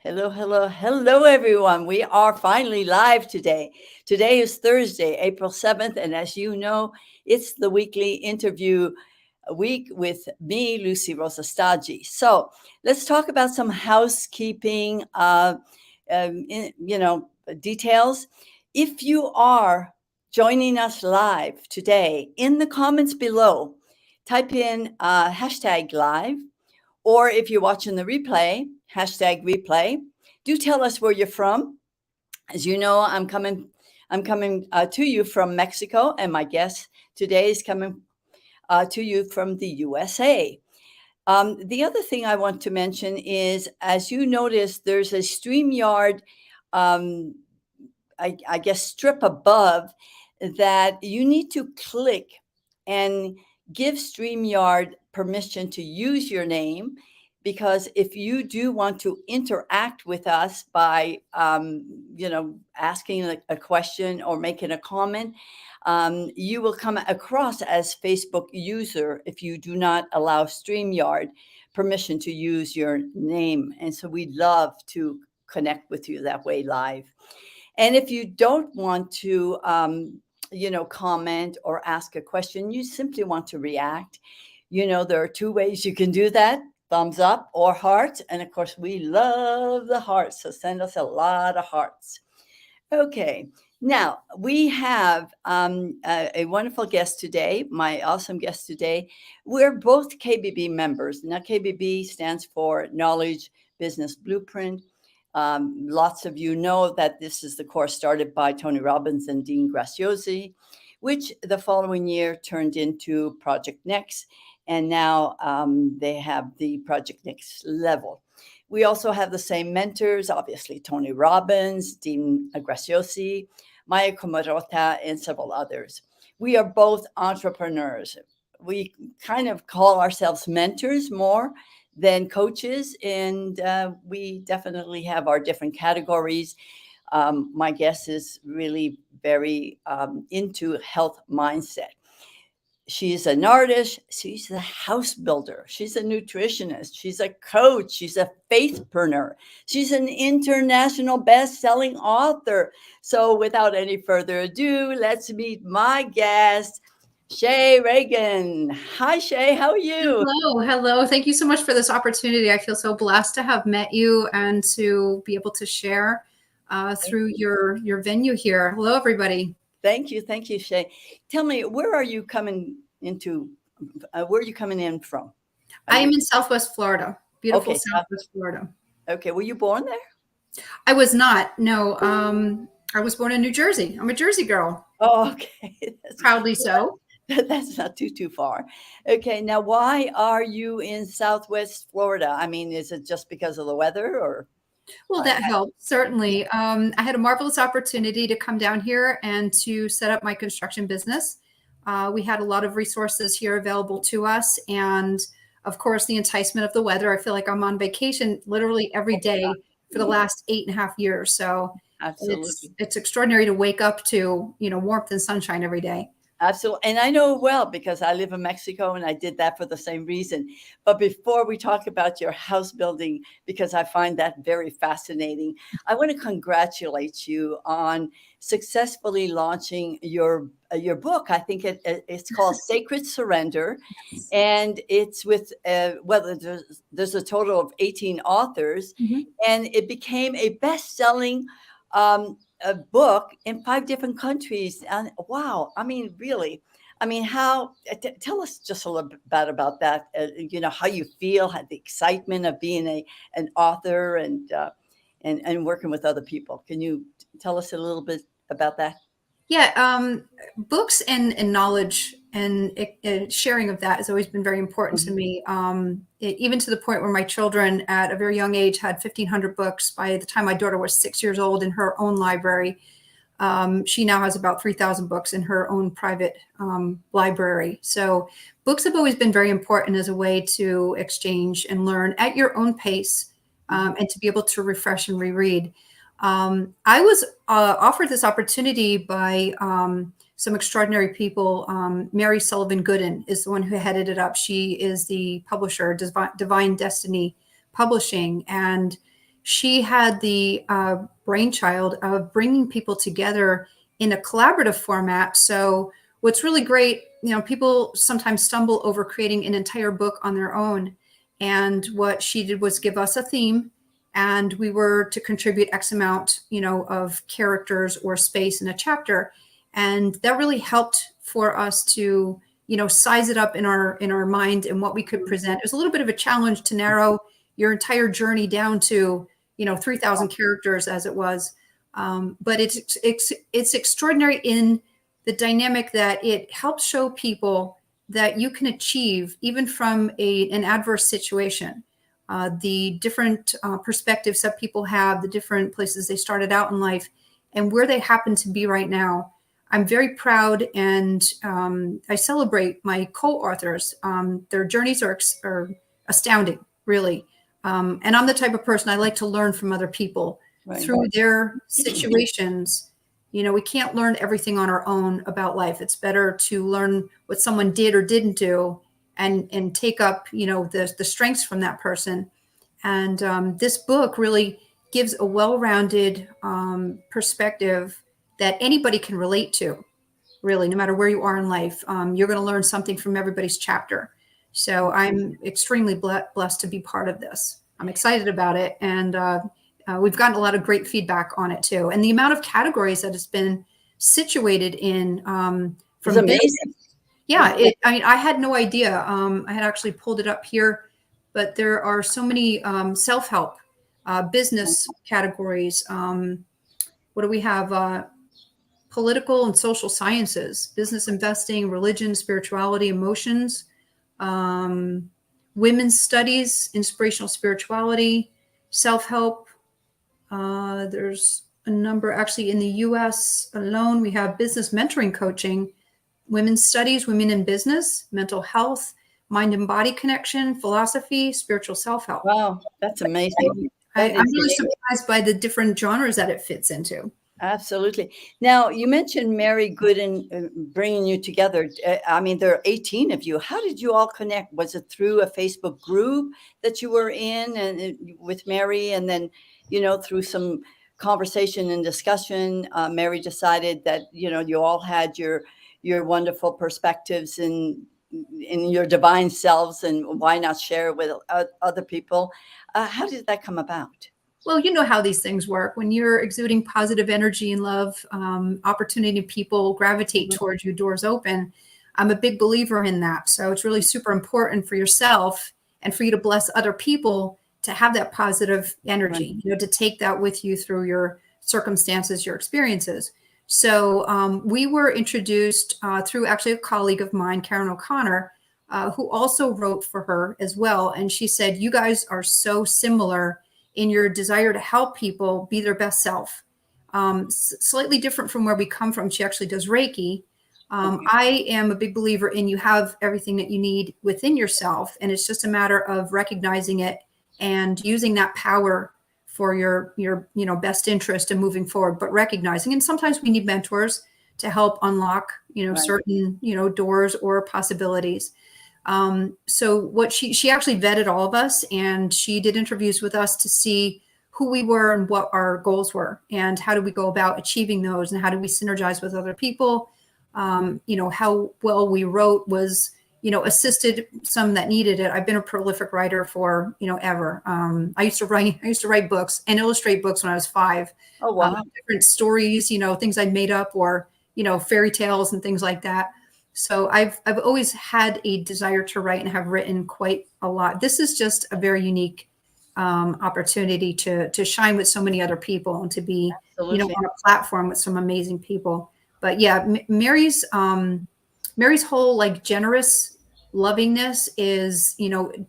Hello, hello, hello, everyone. We are finally live today. Today is Thursday, April 7th. And as you know, it's the weekly interview week with me, Lucy Rosa-Stagi. So let's talk about some housekeeping, details. If you are joining us live today, in the comments below, type in hashtag live, or if you're watching the replay, hashtag replay. Do tell us where you're from. As you know, I'm coming to you from Mexico, and my guest today is coming to you from the USA. The other thing I want to mention is, as you notice, there's a StreamYard, um, I guess, strip above that you need to click and give StreamYard permission to use your name. Because if you do want to interact with us by, asking a question or making a comment, you will come across as Facebook user if you do not allow StreamYard permission to use your name. And so we'd love to connect with you that way live. And if you don't want to, comment or ask a question, you simply want to react. There are two ways you can do that: thumbs up or hearts. And of course, we love the hearts. So send us a lot of hearts. Okay. Now, we have a wonderful guest today, my awesome guest today. We're both KBB members. Now, KBB stands for Knowledge Business Blueprint. Lots of you know that this is the course started by Tony Robbins and Dean Graziosi, which the following year turned into Project Next. And now they have the Project Next level. We also have the same mentors, obviously, Tony Robbins, Dean Graziosi, Maya Kumarota, and several others. We are both entrepreneurs. We kind of call ourselves mentors more than coaches, and we definitely have our different categories. My guest is really very into health mindset. She's an artist. She's a house builder. She's a nutritionist. She's a coach. She's a faithpreneur. She's an international best-selling author. So without any further ado, let's meet my guest, Shae Regan. Hi, Shae. How are you? Hello. Thank you so much for this opportunity. I feel so blessed to have met you and to be able to share through your venue here. Hello, everybody. Thank you, Shae. Tell me, where are you coming into? Where are you coming in from? I am in Southwest Florida, beautiful Okay, Southwest Florida. Okay, were you born there? I was not. No, I was born in New Jersey. I'm a Jersey girl. Oh, okay. Proudly so. That's not too far. Okay, now why are you in Southwest Florida? I mean, is it just because of the weather, or? Well, that helped, certainly. I had a marvelous opportunity to come down here and to set up my construction business. We had a lot of resources here available to us. And of course, the enticement of the weather. I feel like I'm on vacation literally every day for the last 8.5 years. So Absolutely. it's extraordinary to wake up to, warmth and sunshine every day. Absolutely. And I know well because I live in Mexico and I did that for the same reason. But before we talk about your house building, because I find that very fascinating, I want to congratulate you on successfully launching your book. I think it's called Sacred Surrender. And it's with, there's a total of 18 authors. Mm-hmm. And it became a best-selling a book in 5 different countries. And wow, I mean, really, I mean, tell us just a little bit about that, how you feel, the excitement of being an author and working with other people. Can you tell us a little bit about that? Yeah, books and knowledge and sharing of that has always been very important to me. Even to the point where my children at a very young age had 1,500 books. By the time my daughter was 6 years old in her own library, she now has about 3,000 books in her own private library. So books have always been very important as a way to exchange and learn at your own pace, and to be able to refresh and reread. I was offered this opportunity by some extraordinary people. Mary Sullivan Gooden is the one who headed it up. She is the publisher, Divine Destiny Publishing. And she had the brainchild of bringing people together in a collaborative format. So what's really great, people sometimes stumble over creating an entire book on their own. And what she did was give us a theme, and we were to contribute X amount, of characters or space in a chapter. And that really helped for us to, size it up in our mind and what we could present. It was a little bit of a challenge to narrow your entire journey down to, 3,000 characters as it was. But it's extraordinary in the dynamic that it helps show people that you can achieve even from an adverse situation. The different perspectives that people have, the different places they started out in life, and where they happen to be right now. I'm very proud, and I celebrate my co-authors. Their journeys are astounding, really. And I'm the type of person, I like to learn from other people through their situations. We can't learn everything on our own about life. It's better to learn what someone did or didn't do, and take up, the strengths from that person. And this book really gives a well-rounded perspective that anybody can relate to, really, no matter where you are in life. You're going to learn something from everybody's chapter. So I'm extremely blessed to be part of this. I'm excited about it. And we've gotten a lot of great feedback on it too. And the amount of categories that it's been situated in, it's amazing. Yeah, I had no idea. I had actually pulled it up here, but there are so many self-help, business categories. What do we have? Political and social sciences, business investing, religion, spirituality, emotions, women's studies, inspirational spirituality, self-help. There's a number, actually, in the US alone. We have business mentoring coaching, women's studies, women in business, mental health, mind and body connection, philosophy, spiritual self-help. Wow, that's amazing. I'm really surprised by the different genres that it fits into. Absolutely. Now, you mentioned Mary Gooden bringing you together. I mean, there are 18 of you. How did you all connect? Was it through a Facebook group that you were in and with Mary? And then, through some conversation and discussion, Mary decided that, you all had your wonderful perspectives in your divine selves, and why not share it with other people? How did that come about? Well, you know how these things work. When you're exuding positive energy and love, opportunity, people gravitate towards you, doors open. I'm a big believer in that. So it's really super important for yourself and for you to bless other people to have that positive energy, to take that with you through your circumstances, your experiences. So we were introduced through actually a colleague of mine, Karen O'Connor, who also wrote for her as well. And she said, you guys are so similar in your desire to help people be their best self. Slightly different from where we come from. She actually does Reiki. I am a big believer in you have everything that you need within yourself. And it's just a matter of recognizing it and using that power for your best interest and moving forward, but recognizing. And sometimes we need mentors to help unlock, certain, doors or possibilities. So what she actually vetted all of us, and she did interviews with us to see who we were and what our goals were and how do we go about achieving those and how do we synergize with other people. How well we wrote was, assisted some that needed it. I've been a prolific writer for, ever. I used to write books and illustrate books when I was 5. Oh, wow. Different stories, things I'd made up, or, fairy tales and things like that. So I've always had a desire to write and have written quite a lot. This is just a very unique opportunity to shine with so many other people and to be, on a platform with some amazing people. But yeah, Mary's whole generous lovingness is,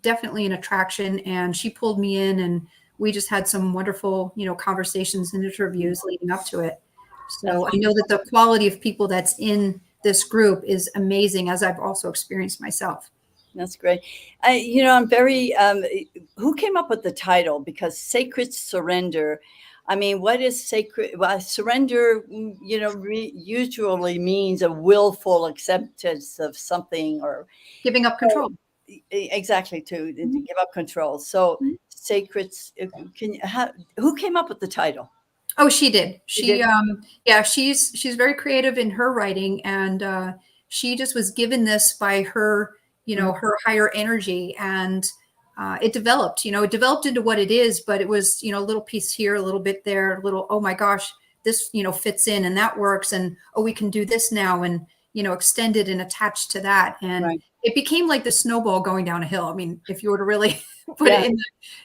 definitely an attraction. And she pulled me in, and we just had some wonderful, conversations and interviews leading up to it. So I know that the quality of people that's in this group is amazing, as I've also experienced myself. That's great. I'm very, who came up with the title? Because sacred surrender, I mean, what is sacred? Well, surrender, usually means a willful acceptance of something, or giving up control. Exactly, to give up control. So sacred. Who came up with the title? Oh, she did. You did? Yeah, she's very creative in her writing, and she just was given this by her, her higher energy, and it developed. It developed into what it is, but it was, a little piece here, a little bit there, a little. Oh my gosh, this fits in and that works, and oh, we can do this now, and extended and attached to that, and Right. it became like the snowball going down a hill. I mean, if you were to really put Yeah. it in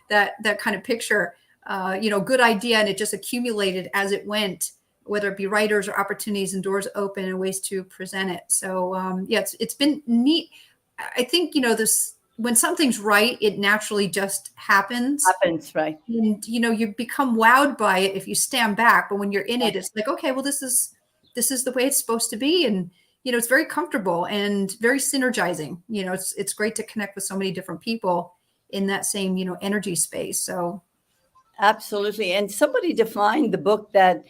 that kind of picture. Good idea, and it just accumulated as it went, whether it be writers or opportunities and doors open and ways to present it. So yeah, it's been neat. I think this, when something's right, it naturally just happens. Happens, right? And you become wowed by it if you stand back, but when you're in it, it's like, okay, well, this is the way it's supposed to be, and it's very comfortable and very synergizing. It's great to connect with so many different people in that same energy space. So. Absolutely. And somebody defined the book that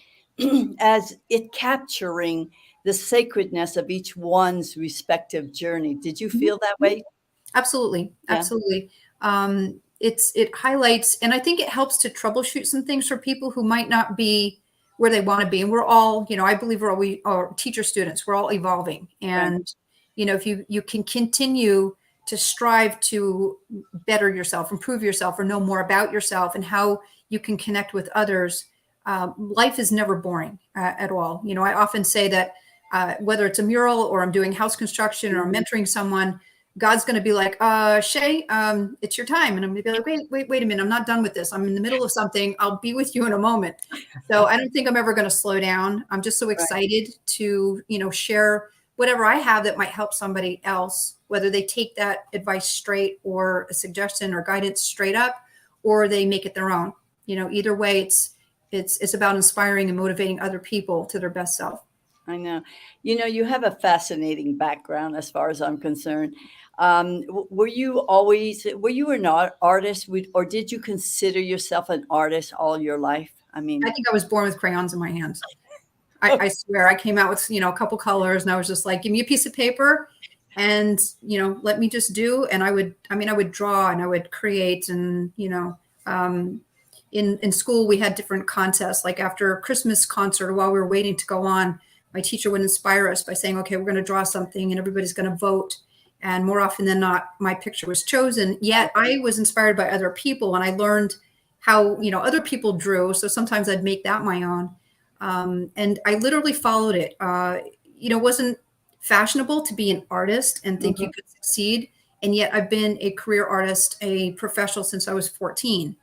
as it capturing the sacredness of each one's respective journey. Did you feel that way? Absolutely. Yeah. Absolutely. It highlights, and I think it helps to troubleshoot some things for people who might not be where they want to be. And we're all, I believe we are teacher students. We're all evolving. And, if you can continue to strive to better yourself, improve yourself, or know more about yourself and how you can connect with others, life is never boring at all. I often say that whether it's a mural or I'm doing house construction or I'm mentoring someone, God's going to be like, Shae, it's your time. And I'm going to be like, wait a minute. I'm not done with this. I'm in the middle of something. I'll be with you in a moment. So I don't think I'm ever going to slow down. I'm just so excited to, share whatever I have that might help somebody else, whether they take that advice straight or a suggestion or guidance straight up, or they make it their own. Either way, it's about inspiring and motivating other people to their best self. I know. You have a fascinating background as far as I'm concerned. Were you an artist, or did you consider yourself an artist all your life? I mean, I think I was born with crayons in my hands. I swear, I came out with, a couple colors, and I was just like, give me a piece of paper and, let me just do. And I would draw and I would create, and, in school, we had different contests, like after a Christmas concert, while we were waiting to go on, my teacher would inspire us by saying, okay, we're going to draw something and everybody's going to vote. And more often than not, my picture was chosen. Yet I was inspired by other people, and I learned how, other people drew. So sometimes I'd make that my own. And I literally followed it. It wasn't fashionable to be an artist and think you could succeed. And yet I've been a career artist, a professional, since I was 14.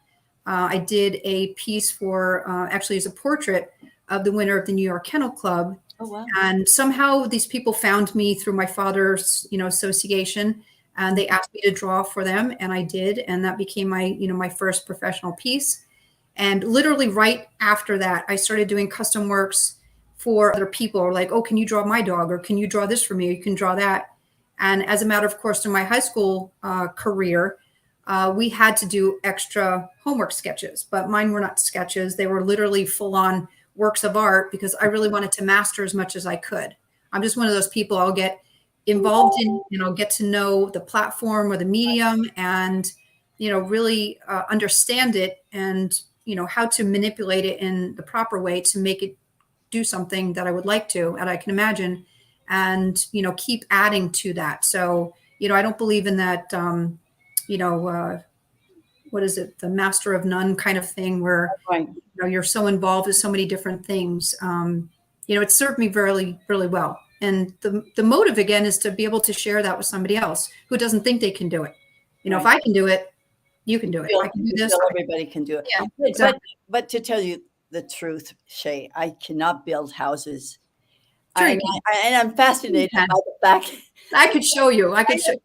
I did a piece for, actually as a portrait of the winner of the New York Kennel Club. oh, wow. And somehow these people found me through my father's, association, and they asked me to draw for them. And I did. And that became my, my first professional piece. And literally right after that, I started doing custom works for other people, or like, oh, can you draw my dog? Or can you draw this for me? Or you can draw that. And as a matter of course, through my high school career, we had to do extra homework sketches, but mine were not sketches. They were literally full on works of art, because I really wanted to master as much as I could. I'm just one of those people. I'll get involved in, get to know the platform or the medium, and, really understand it, and, how to manipulate it in the proper way to make it do something that I would like to, and I can imagine, and, keep adding to that. So, I don't believe in that, what is it? The master of none kind of thing, where, you're so involved with so many different things. It served me really, really well. And the motive, again, is to be able to share that with somebody else who doesn't think they can do it. If I can do it, you can do it. I can do this. Everybody can do it. Yeah, exactly. But to tell you the truth, Shae, I cannot build houses. Sure, And I'm fascinated by the fact. I could show you. I could show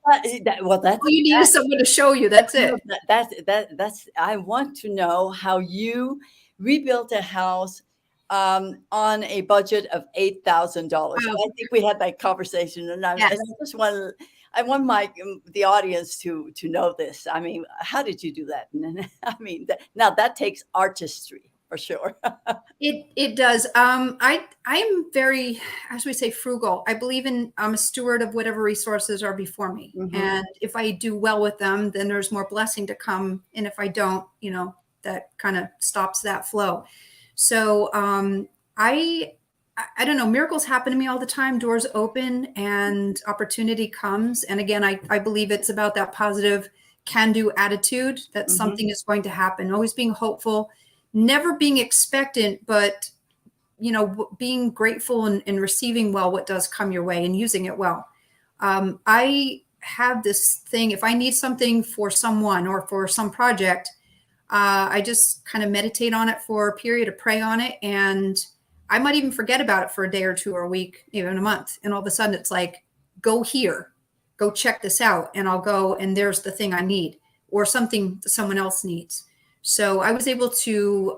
Well, that's all you need is someone to show you. That's it. That's. I want to know how you rebuilt a house on a budget of $8,000. I think we had that conversation, and I just want the audience to know this. I mean, how did you do that? I mean, now that takes artistry, for sure. It does. I'm very, as we say, frugal. I believe I'm a steward of whatever resources are before me. Mhm. And if I do well with them, then there's more blessing to come. And if I don't, that kind of stops that flow. So I don't know, miracles happen to me all the time. Doors open and opportunity comes. And again, I believe it's about that positive can-do attitude that Mhm. something is going to happen, always being hopeful, never being expectant, but being grateful and receiving well what does come your way and using it well. I have this thing, if I need something for someone or for some project, I just kind of meditate on it for a period, or pray on it, and I might even forget about it for a day or two or a week, even a month. And all of a sudden it's like, go here, go check this out. And I'll go, and there's the thing I need, or something that someone else needs. So I was able to,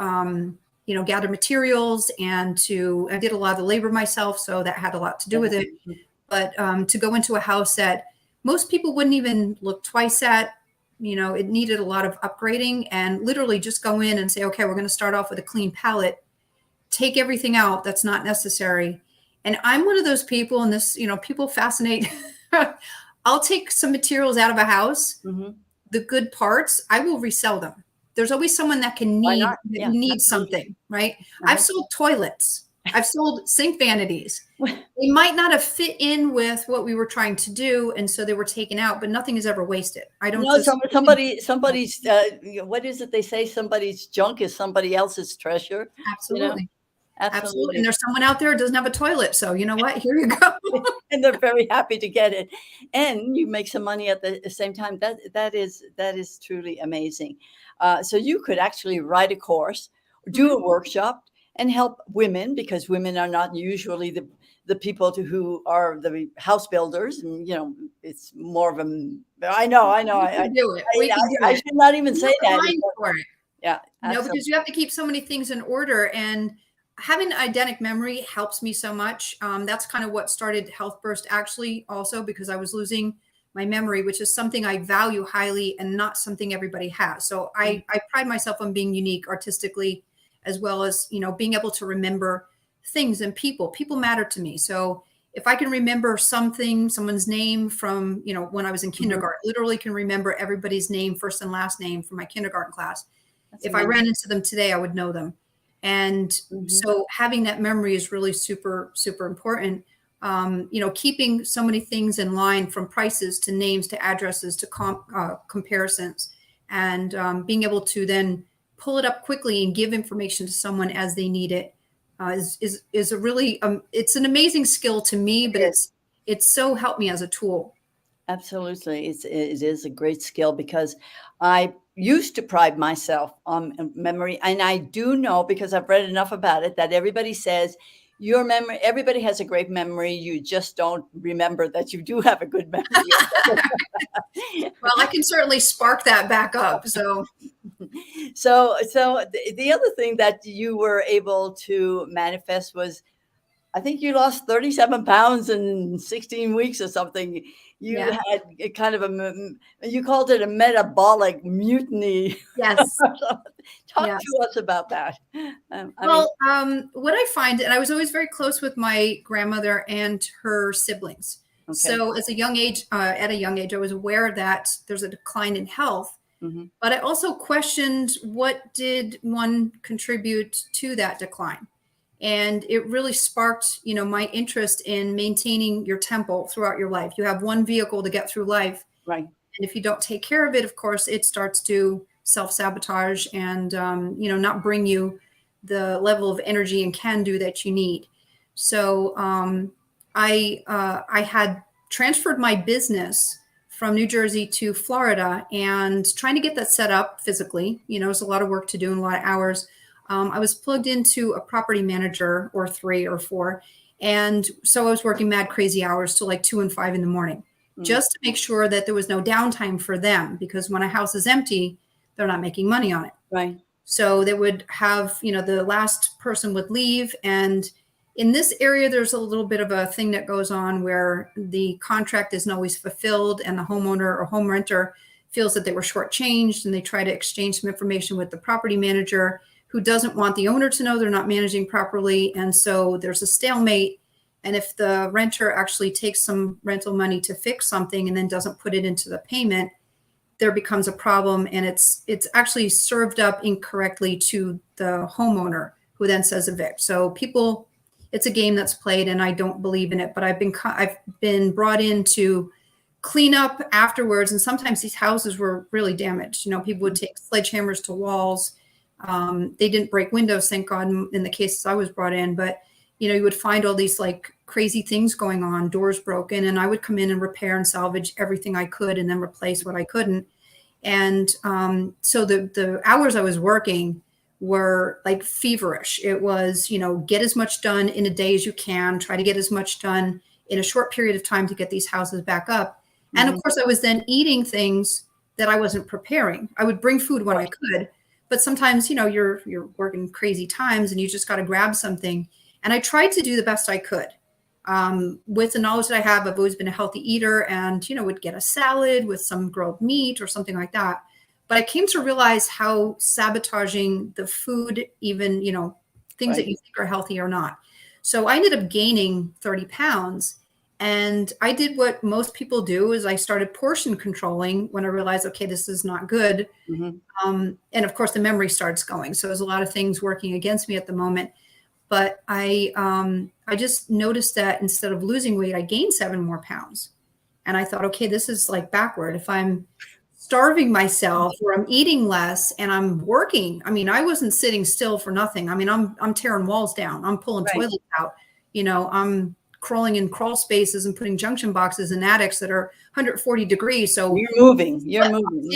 gather materials, and I did a lot of the labor myself. So that had a lot to do with it. But to go into a house that most people wouldn't even look twice at, it needed a lot of upgrading, and literally just go in and say, okay, we're going to start off with a clean palette, take everything out that's not necessary. And I'm one of those people, and this, people fascinate. I'll take some materials out of a house, Mhm. the good parts, I will resell them. There's always someone that can Why need not? Yeah, absolutely. something, right? Uh-huh. I've sold toilets. I've sold sink vanities. They might not have fit in with what we were trying to do, and so they were taken out, but nothing is ever wasted. I don't No, just somebody's what is it they say? Somebody's junk is somebody else's treasure. You know, absolutely. Absolutely. And absolutely. there's someone out there who doesn't have a toilet. So you know what? Here you go. And they're very happy to get it, and you make some money at the same time. That is truly amazing. So you could actually write a course, do a workshop, and help women, because women are not usually the people who are the house builders, and it's more of a. I know. We can do it. We can do I it. should not even You say have the that. mind for it. Yeah, Because absolutely. you have to keep so many things in order, and having eidetic memory helps me so much. That's kind of what started Health Burst, actually, also because I was losing my memory, which is something I value highly and not something everybody has. So I pride myself on being unique artistically, as well as, being able to remember things and people. People matter to me. So if I can remember someone's name from, when I was in kindergarten, literally can remember everybody's name, first and last name from my kindergarten class. That's If I amazing. ran into them today, I would know them. And so having that memory is really super, super important. Keeping so many things in line, from prices to names to addresses to comparisons, and being able to then pull it up quickly and give information to someone as they need it is a really it's an amazing skill to me, but it's so helped me as a tool. Absolutely. It is a great skill, because I used to pride myself on memory. And I do know, because I've read enough about it, that everybody says your memory, everybody has a great memory. You just don't remember that you do have a good memory. Well, I can certainly spark that back up. So So the other thing that you were able to manifest was, I think you lost 37 pounds in 16 weeks or something. You yeah. had a kind of you called it a metabolic mutiny. Yes. Talk Yes. to us about that. Well, what I find, and I was always very close with my grandmother and her siblings. Okay. So at a young age, I was aware that there's a decline in health, Mhm. but I also questioned, what did one contribute to that decline? And it really sparked, my interest in maintaining your temple throughout your life. You have one vehicle to get through life. Right. And if you don't take care of it, of course, it starts to self-sabotage and, not bring you the level of energy and can-do that you need. So I had transferred my business from New Jersey to Florida, and trying to get that set up physically, it's a lot of work to do and a lot of hours. I was plugged into a property manager, or 3 or 4. And so I was working mad crazy hours till like 2 and 5 in the morning, just to make sure that there was no downtime for them, because when a house is empty, they're not making money on it. Right. So they would have, the last person would leave. And in this area, there's a little bit of a thing that goes on where the contract isn't always fulfilled, and the homeowner or home renter feels that they were shortchanged, and they try to exchange some information with the property manager, who doesn't want the owner to know they're not managing properly. And so there's a stalemate. And if the renter actually takes some rental money to fix something and then doesn't put it into the payment, there becomes a problem, and it's actually served up incorrectly to the homeowner, who then says evict. So people, it's a game that's played, and I don't believe in it. But I've been brought in to clean up afterwards, and sometimes these houses were really damaged. You know, people would take sledgehammers to walls. They didn't break windows, thank God, in the cases I was brought in. But you know, you would find all these like crazy things going on, doors broken, and I would come in and repair and salvage everything I could and then replace what I couldn't. And so the hours I was working were like feverish. It was, you know, get as much done in a day as you can, try to get as much done in a short period of time to get these houses back up. And of course, I was then eating things that I wasn't preparing. I would bring food when I could, but sometimes, you know, you're working crazy times and you just got to grab something. And I tried to do the best I could. With the knowledge that I have, I've always been a healthy eater, and, you know, would get a salad with some grilled meat or something like that. But I came to realize how sabotaging the food, even, you know, things that you think are healthy or not. So I ended up gaining 30 pounds. And I did what most people do, is I started portion controlling when I realized, okay, this is not good. And of course, the memory starts going. So there's a lot of things working against me at the moment. But I just noticed that instead of losing weight, I gained 7 more pounds. And I thought, okay, this is like backward. If I'm starving myself or I'm eating less and I'm working, I mean, I wasn't sitting still for nothing. I mean, I'm tearing walls down. I'm pulling toilets out. You know, I'm crawling in crawl spaces and putting junction boxes in attics that are 140 degrees. So you're moving. Yeah,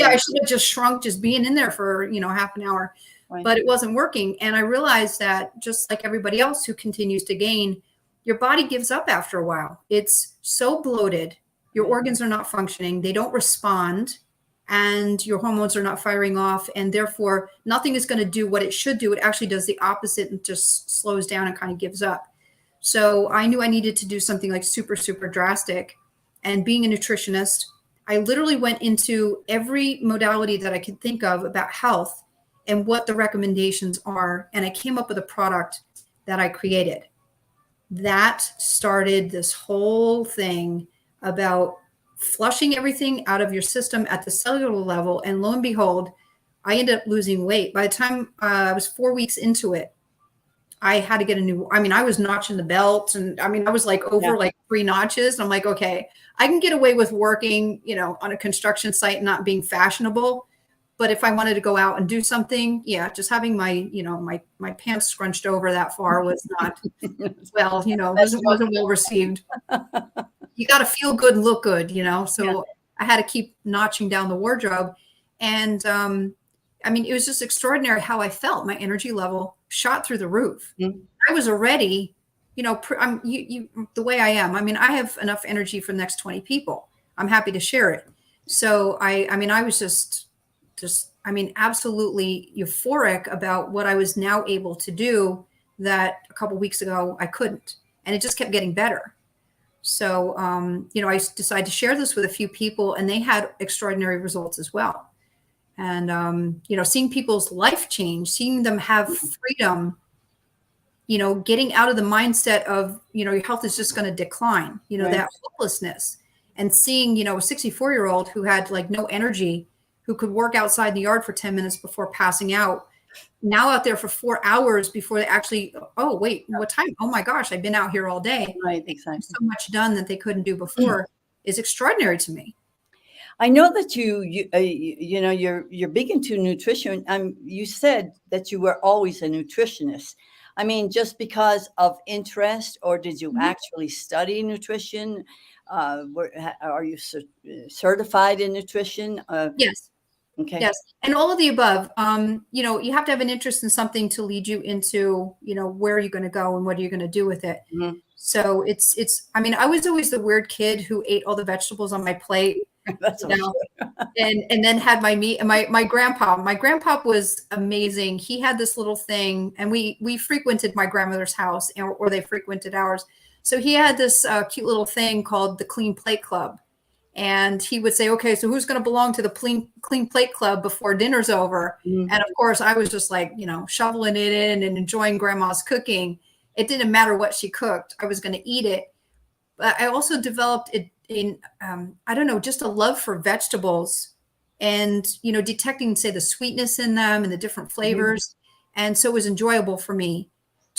I should have just shrunk just being in there for, you know, half an hour. But it wasn't working. And I realized that just like everybody else who continues to gain, your body gives up after a while. It's so bloated. Your organs are not functioning. They don't respond. And your hormones are not firing off. And therefore, nothing is going to do what it should do. It actually does the opposite and just slows down and kind of gives up. So I knew I needed to do something like super, super drastic. And being a nutritionist, I literally went into every modality that I could think of about health and what the recommendations are. And I came up with a product that I created. That started this whole thing about flushing everything out of your system at the cellular level. And lo and behold, I ended up losing weight. By the time I was 4 weeks into it, I had to get a new, I mean, I was notching the belt, and I mean, I was like over like 3 notches. And I'm like, okay, I can get away with working, you know, on a construction site and not being fashionable. But if I wanted to go out and do something, yeah, just having my, you know, my pants scrunched over that far was not, well, you know, wasn't well received. You got to feel good and look good, you know? So I had to keep notching down the wardrobe. And I mean, it was just extraordinary how I felt. My energy level shot through the roof. I was already, you know, the way I am. I mean, I have enough energy for the next 20 people. I'm happy to share it. So I mean, I was just, I mean, absolutely euphoric about what I was now able to do that a couple of weeks ago I couldn't. And it just kept getting better. So, you know, I decided to share this with a few people, and they had extraordinary results as well. And, you know, seeing people's life change, seeing them have freedom, you know, getting out of the mindset of, you know, your health is just going to decline, you know, that hopelessness, and seeing, you know, a 64-year-old who had like no energy, who could work outside the yard for 10 minutes before passing out, now out there for 4 hours before they actually, oh, wait, what time? Oh my gosh, I've been out here all day. Exactly. So much done that they couldn't do before is extraordinary to me. I know that you know, you're big into nutrition. You said that you were always a nutritionist. I mean, just because of interest, or did you actually study nutrition? Are you certified in nutrition? Yes. Okay. Yes. And all of the above. You know, you have to have an interest in something to lead you into, you know, where are you going to go and what are you going to do with it? So I mean, I was always the weird kid who ate all the vegetables on my plate. That's you know, and then had my meat. And my grandpa was amazing. He had this little thing, and we frequented my grandmother's house, or they frequented ours. So he had this cute little thing called the Clean Plate Club. And he would say, okay, so who's going to belong to the clean plate club before dinner's over? Mm. And of course, I was just like, shoveling it in and enjoying grandma's cooking. It didn't matter what she cooked. I was going to eat it. But I also developed I don't know, just a love for vegetables and, detecting, say, the sweetness in them and the different flavors. And so it was enjoyable for me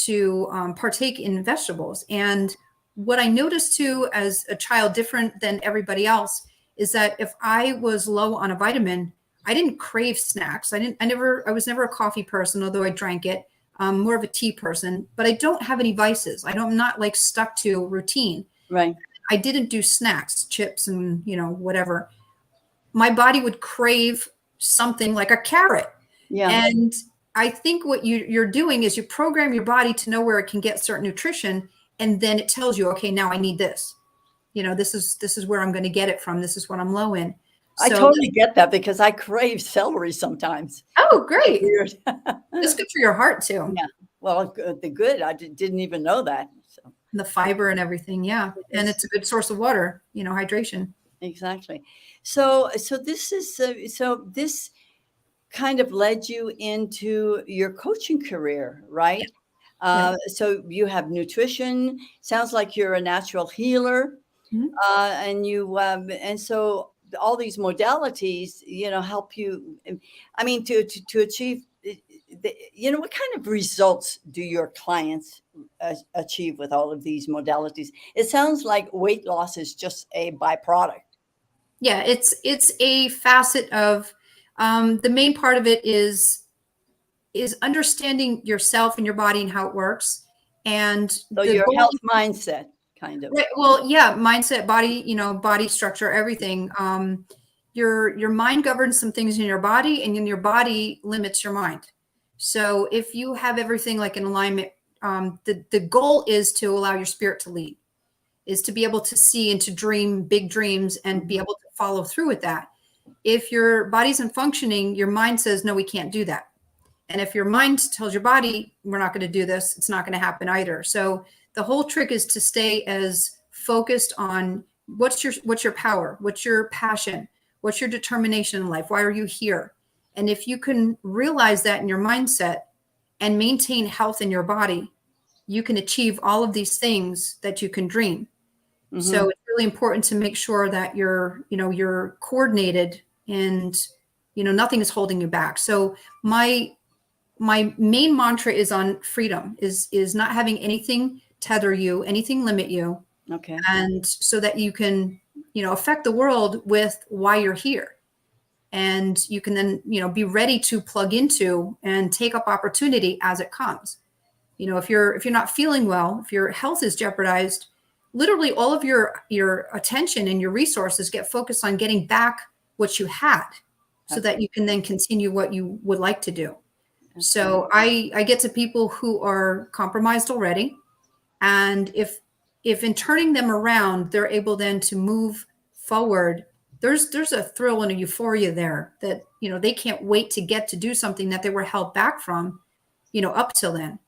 to partake in vegetables. And what I noticed too, as a child, different than everybody else, is that if I was low on a vitamin, I didn't crave snacks. I was never a coffee person, although I drank it. More of a tea person, but I don't have any vices. I'm not like stuck to routine. Right. I didn't do snacks, chips and, whatever. My body would crave something like a carrot. Yeah. And I think what you're doing is you program your body to know where it can get certain nutrition. And then it tells you, okay, now I need this. This is where I'm going to get it from. This is what I'm low in. So, I totally get that because I crave celery sometimes. Oh, great. Weird. It's good for your heart too. Yeah. Well, the good. I didn't even know that. So. The fiber and everything. Yeah. And it's a good source of water, hydration. Exactly. So this kind of led you into your coaching career, right? Yeah. So you have nutrition. Sounds like you're a natural healer, and so all these modalities, help you. I mean, to achieve. What kind of results do your clients achieve with all of these modalities? It sounds like weight loss is just a byproduct. Yeah, it's a facet of the main part of it is understanding yourself and your body and how it works. And so your health mindset, kind of. Right, well, yeah, mindset, body, body structure, everything. Your mind governs some things in your body, and then your body limits your mind. So if you have everything like in alignment, the goal is to allow your spirit to lead, is to be able to see and to dream big dreams and be able to follow through with that. If your body isn't functioning, your mind says, no, we can't do that. And if your mind tells your body, we're not going to do this, it's not going to happen either. So the whole trick is to stay as focused on what's your power, what's your passion, what's your determination in life, why are you here? And if you can realize that in your mindset and maintain health in your body, you can achieve all of these things that you can dream. Mm-hmm. So it's really important to make sure that you're coordinated and, nothing is holding you back. So my main mantra is on freedom, is not having anything tether you, anything limit you. Okay. And so that you can, affect the world with why you're here. And you can then, be ready to plug into and take up opportunity as it comes. If you're not feeling well, if your health is jeopardized, literally all of your attention and your resources get focused on getting back what you had so that you can then continue what you would like to do. So I get to people who are compromised already. And if in turning them around, they're able then to move forward, there's a thrill and a euphoria there that, they can't wait to get to do something that they were held back from, up till then.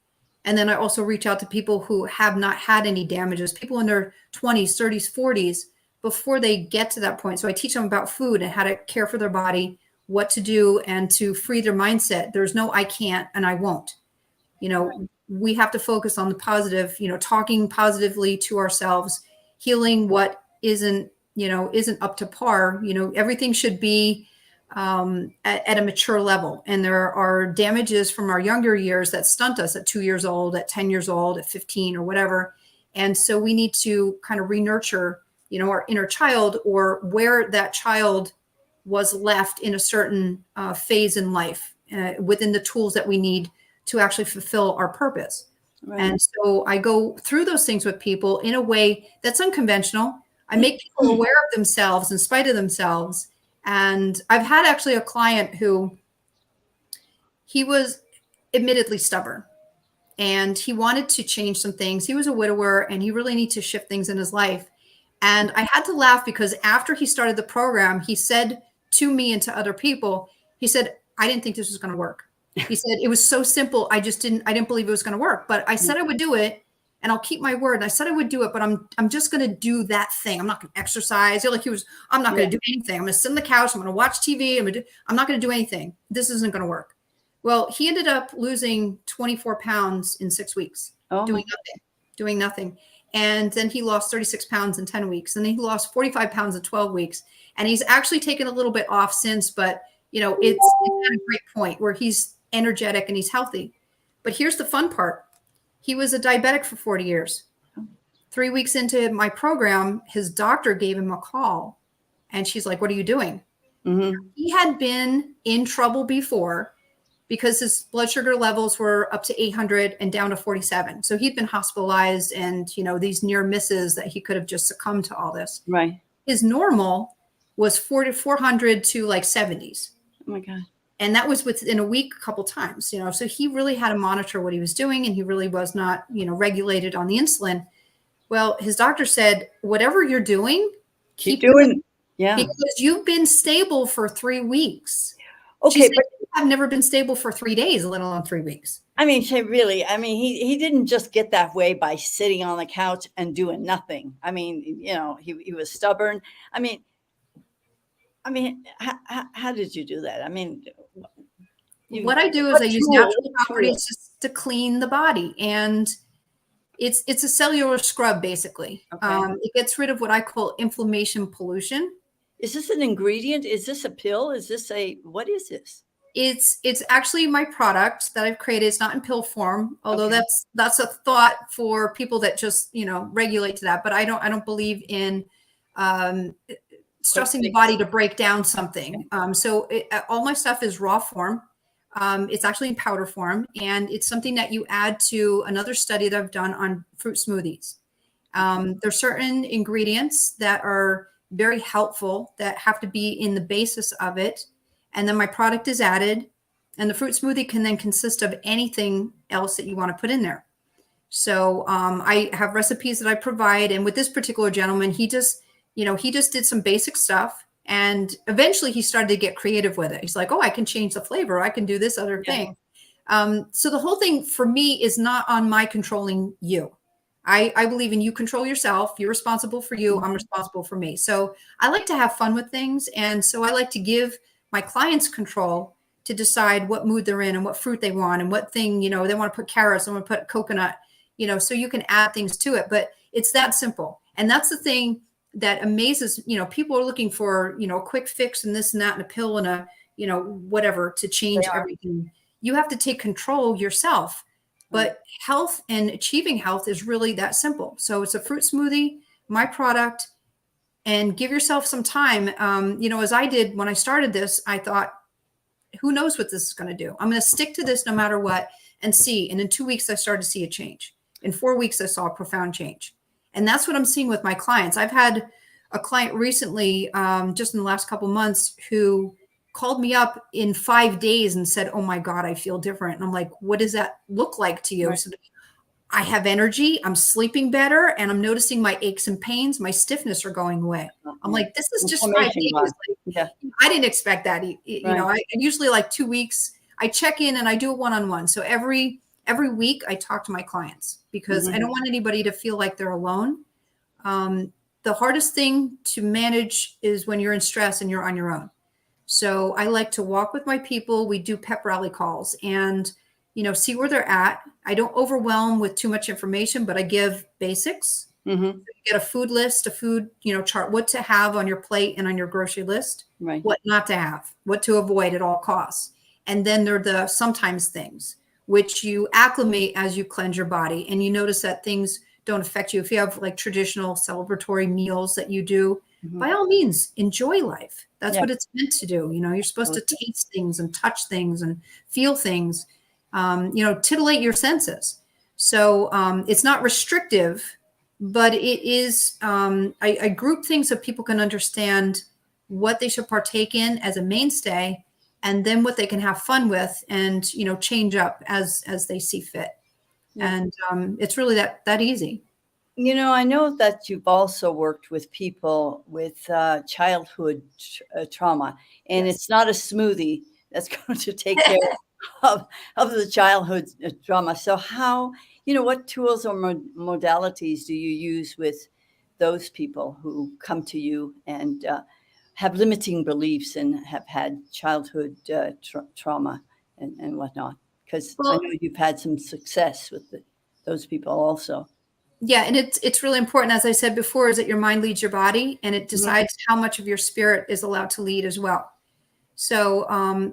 And then I also reach out to people who have not had any damages, people in their 20s, 30s, 40s, before they get to that point. So I teach them about food and how to care for their body, what to do, and to free their mindset. There's no I can't and I won't. We have to focus on the positive, talking positively to ourselves, healing what isn't up to par. Everything should be at a mature level. And there are damages from our younger years that stunt us at 2 years old, at 10 years old, at 15 or whatever. And so we need to kind of re-nurture, our inner child, or where that child was left in a certain phase in life within the tools that we need to actually fulfill our purpose. Right. And so I go through those things with people in a way that's unconventional. I make people aware of themselves in spite of themselves. And I've had actually a client who, he was admittedly stubborn and he wanted to change some things. He was a widower and he really needed to shift things in his life. And I had to laugh because after he started the program, he said to me and to other people, he said, I didn't think this was going to work. He said, it was so simple. I didn't believe it was going to work, but I said I would do it. and I'll keep my word. And I said I would do it, but I'm just going to do that thing. I'm not going to exercise. Like I'm not going to do anything. I'm going to sit on the couch. I'm going to watch TV. I'm not going to do anything. This isn't going to work. Well, he ended up losing 24 pounds in 6 weeks, doing nothing. And then he lost 36 pounds in 10 weeks. And then he lost 45 pounds in 12 weeks. And he's actually taken a little bit off since, but it's at a great point where he's energetic and he's healthy. But here's the fun part. He was a diabetic for 40 years. 3 weeks into my program, his doctor gave him a call and she's like, "What are you doing?" Mm-hmm. He had been in trouble before because his blood sugar levels were up to 800 and down to 47. So he'd been hospitalized and, these near misses that he could have just succumbed to all this. Right. His normal was 400 to like 70s. Oh my God. And that was within a week, a couple times, so he really had to monitor what he was doing and he really was not, regulated on the insulin. Well, his doctor said, whatever you're doing, keep doing it. Yeah. Because you've been stable for 3 weeks. Okay. But I've never been stable for 3 days, let alone 3 weeks. I mean, really, he didn't just get that way by sitting on the couch and doing nothing. I mean, he was stubborn. I mean, how did you do that? I mean, what I do is I use natural properties just to clean the body, and it's a cellular scrub basically. Okay. It gets rid of what I call inflammation pollution. Is this an ingredient? Is this a pill? Is this what is this? It's actually my product that I've created. It's not in pill form, although that's a thought for people that just regulate to that. But I don't believe in stressing the body to break down something. So all my stuff is raw form. It's actually in powder form, and it's something that you add to another study that I've done on fruit smoothies. There's certain ingredients that are very helpful that have to be in the basis of it. And then my product is added, and the fruit smoothie can then consist of anything else that you want to put in there. So I have recipes that I provide. And with this particular gentleman, he just did some basic stuff. And eventually he started to get creative with it. He's like, "Oh, I can change the flavor. I can do this other thing." So the whole thing for me is not on my controlling you. I believe in you control yourself. You're responsible for you. I'm responsible for me. So I like to have fun with things. And so I like to give my clients control to decide what mood they're in and what fruit they want and what thing, they want to put carrots, they want to put coconut, so you can add things to it. But it's that simple. And that's the thing that amazes, people are looking for, a quick fix and this and that and a pill and a, whatever to change everything. You have to take control yourself. But health and achieving health is really that simple. So it's a fruit smoothie, my product, and give yourself some time. As I did when I started this, I thought, who knows what this is going to do? I'm going to stick to this no matter what and see. And in 2 weeks, I started to see a change. In 4 weeks, I saw a profound change. And that's what I'm seeing with my clients. I've had a client recently, just in the last couple of months, who called me up in 5 days and said, "Oh my God, I feel different." And I'm like, "What does that look like to you?" Right. So I have energy, I'm sleeping better, and I'm noticing my aches and pains, my stiffness are going away. I'm like, this is just 5 days. Like, I didn't expect that. I usually like 2 weeks, I check in and I do a one-on-one. So every week I talk to my clients because I don't want anybody to feel like they're alone. The hardest thing to manage is when you're in stress and you're on your own. So I like to walk with my people. We do pep rally calls and, see where they're at. I don't overwhelm with too much information, but I give basics. You get a food list, a food, chart, what to have on your plate and on your grocery list, what not to have, what to avoid at all costs. And then there are the sometimes things, which you acclimate as you cleanse your body. And you notice that things don't affect you. If you have like traditional celebratory meals that you do, by all means, enjoy life. That's what it's meant to do. You're supposed to taste things and touch things and feel things, titillate your senses. So it's not restrictive, but it is, I group things so people can understand what they should partake in as a mainstay, and then what they can have fun with and, change up as they see fit. And it's really that easy. I know that you've also worked with people with childhood trauma, and it's not a smoothie that's going to take care of, of the childhood trauma. So how, what tools or modalities do you use with those people who come to you and have limiting beliefs and have had childhood trauma and whatnot? Because I Well, know you've had some success with those people also. yeah, and it's really important, as I said before, is that your mind leads your body, and it Mhm. decides how much of your spirit is allowed to lead as well. So,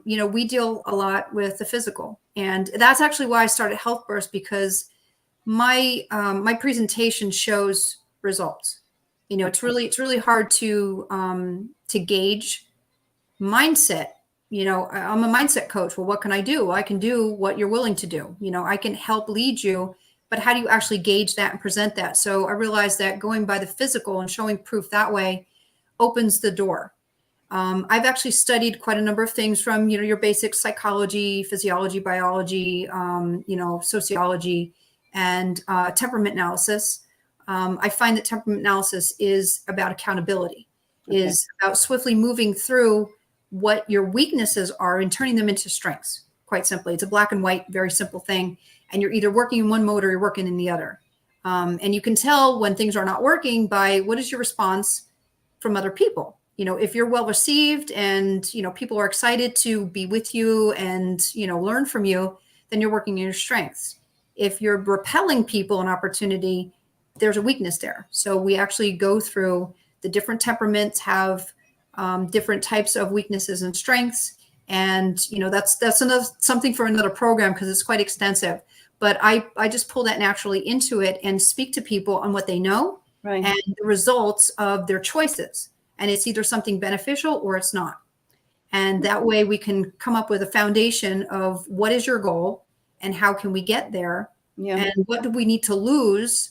we deal a lot with the physical, and that's actually why I started Health Burst, because my presentation shows results. It's really hard to gauge mindset. I'm a mindset coach. Well, what can I do? Well, I can do what you're willing to do. I can help lead you, but how do you actually gauge that and present that? So I realized that going by the physical and showing proof that way opens the door. I've actually studied quite a number of things, from your basic psychology, physiology, biology, sociology, and temperament analysis. I find that temperament analysis is about accountability, Okay. is about swiftly moving through what your weaknesses are and turning them into strengths. Quite simply, it's a black and white, very simple thing. And you're either working in one mode or you're working in the other. And you can tell when things are not working by what is your response from other people. If you're well received and, people are excited to be with you and, learn from you, then you're working in your strengths. If you're repelling people an opportunity, there's a weakness there. So we actually go through the different temperaments, have different types of weaknesses and strengths. And, that's another something for another program, because it's quite extensive. But I just pull that naturally into it and speak to people on what they know Right. and the results of their choices. And it's either something beneficial or it's not. And that way we can come up with a foundation of what is your goal and how can we get there, Yeah. and what do we need to lose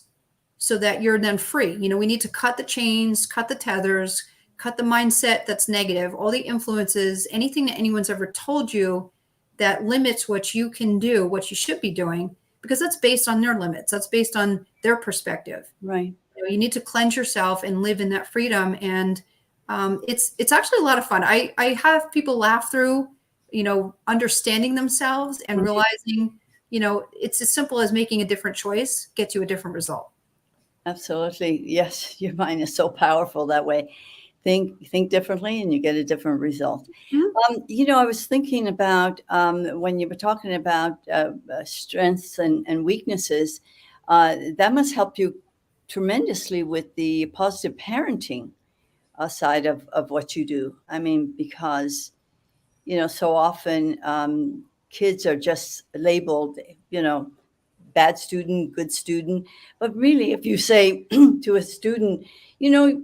so that you're then free. We need to cut the chains, cut the tethers, cut the mindset that's negative, all the influences, anything that anyone's ever told you that limits what you can do, what you should be doing, because that's based on their limits. That's based on their perspective. Right. You need to cleanse yourself and live in that freedom. And it's actually a lot of fun. I have people laugh through, understanding themselves and Mhm. realizing, it's as simple as making a different choice gets you a different result. Absolutely. Yes, your mind is so powerful that way. Think differently and you get a different result. Mhm. I was thinking about when you were talking about strengths and weaknesses, that must help you tremendously with the positive parenting side of what you do. I mean, because, so often kids are just labeled, bad student, good student. But really, if you say to a student, you know,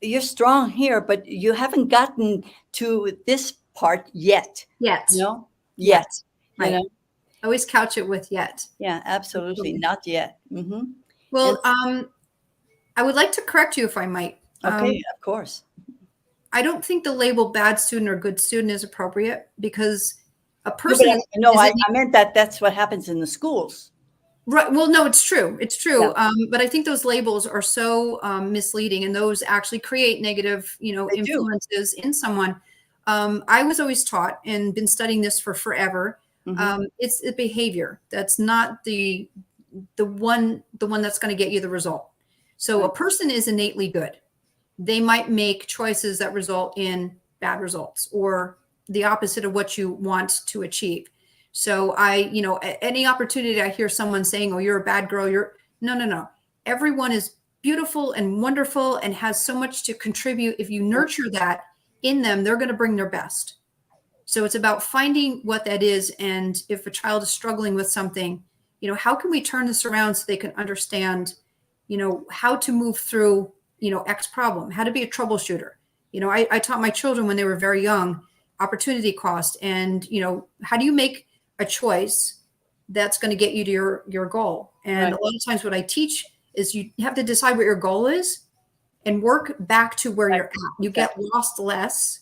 you're strong here, but you haven't gotten to this part yet, Yet, you know, yet, yet, you right. know, Always couch it with yet. yeah, absolutely, Absolutely. not yet. And Well, I would like to correct you if I might. okay, of course. I don't think the label bad student or good student is appropriate, because a No, but person no, is I meant that that's what happens in the schools. right. Well, no, it's true. It's Yeah, true. But I think those labels are so misleading, and those actually create negative, they do. influences in someone. I was always taught, and been studying this for forever. Hmm. It's a behavior that's not the one that's going to get you the result. So a Right, person is innately good. They might make choices that result in bad results, or the opposite of what you want to achieve. So any opportunity I hear someone saying, "Oh, you're a bad girl," no, no, no. Everyone is beautiful and wonderful and has so much to contribute. If you right, nurture that in them, they're going to bring their best. So it's about finding what that is. And if a child is struggling with something, how can we turn this around so they can understand, how to move through, X problem, how to be a troubleshooter. I taught my children when they were very young opportunity cost, and, how do you make a choice that's going to get you to your goal. And right, a lot of times what I teach is you have to decide what your goal is and work back to where right, you're at. You get exactly. lost less.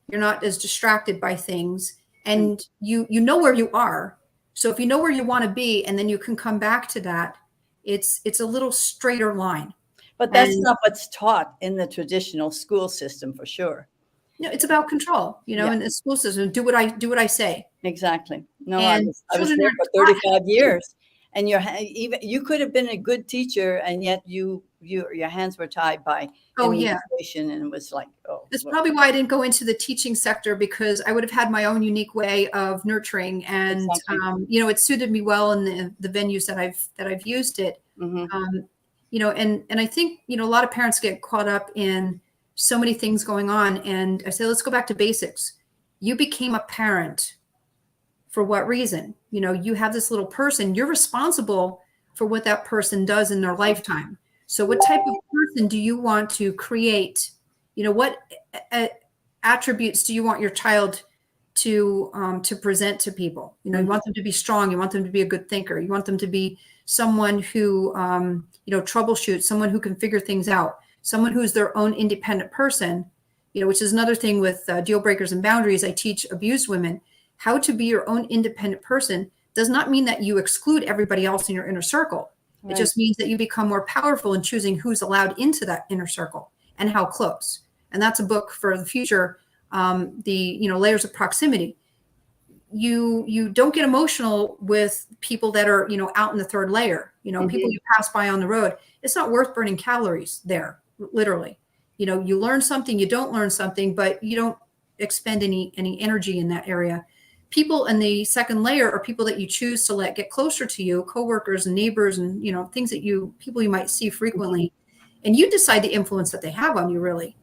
You're not as distracted by things, Right. and you know where you are. So if you know where you want to be, and then you can come back to that, it's a little straighter line. But that's And not what's taught in the traditional school system for sure. it's about control, Yeah. in the school system. Do what I say. Exactly. No, And I was children there are for taught 35 years, and even you could have been a good teacher, and yet your hands were tied by Oh yeah. administration, and it was like, oh, That's look. probably why I didn't go into the teaching sector, because I would have had my own unique way of nurturing, and Exactly. it suited me well in the venues that I've used it. Hmm. And I think a lot of parents get caught up in so many things going on, and I say, let's go back to basics. You became a parent for what reason? You have this little person. You're responsible for what that person does in their lifetime. So what type of person do you want to create? What attributes do you want your child to present to people? You want them to be strong. You want them to be a good thinker. You want them to be someone who troubleshoots, someone who can figure things out, someone who's their own independent person. Which is another thing with deal breakers and boundaries. I teach abused women how to be your own independent person. Does not mean that you exclude everybody else in your inner circle. Right. It just means that you become more powerful in choosing who's allowed into that inner circle and how close. And that's a book for the future. The layers of proximity. You don't get emotional with people that are out in the third layer. People you pass by on the road. It's not worth burning calories there, literally. You learn something, you don't learn something, but you don't expend any energy in that area. People in the second layer are people that you choose to let get closer to you, coworkers and neighbors, and things that people you might see frequently, and you decide the influence that they have on you, really.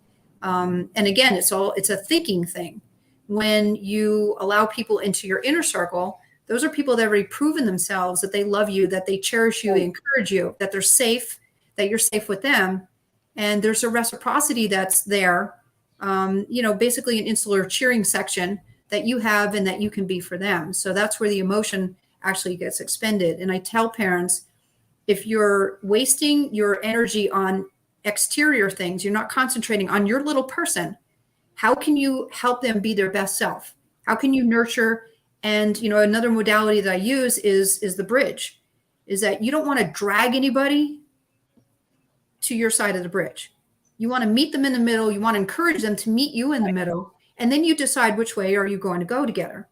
And again, it's a thinking thing. When you allow people into your inner circle, those are people that have already proven themselves that they love you, that they cherish you, they encourage you, that they're safe, that you're safe with them, and there's a reciprocity that's there. Basically an insular cheering section that you have and that you can be for them. So that's where the emotion actually gets expended. And I tell parents, if you're wasting your energy on exterior things, you're not concentrating on your little person, how can you help them be their best self? How can you nurture? And another modality that I use is the bridge, is that you don't want to drag anybody to your side of the bridge. You want to meet them in the middle. You want to encourage them to meet you in the middle. And then you decide which way are you going to go together.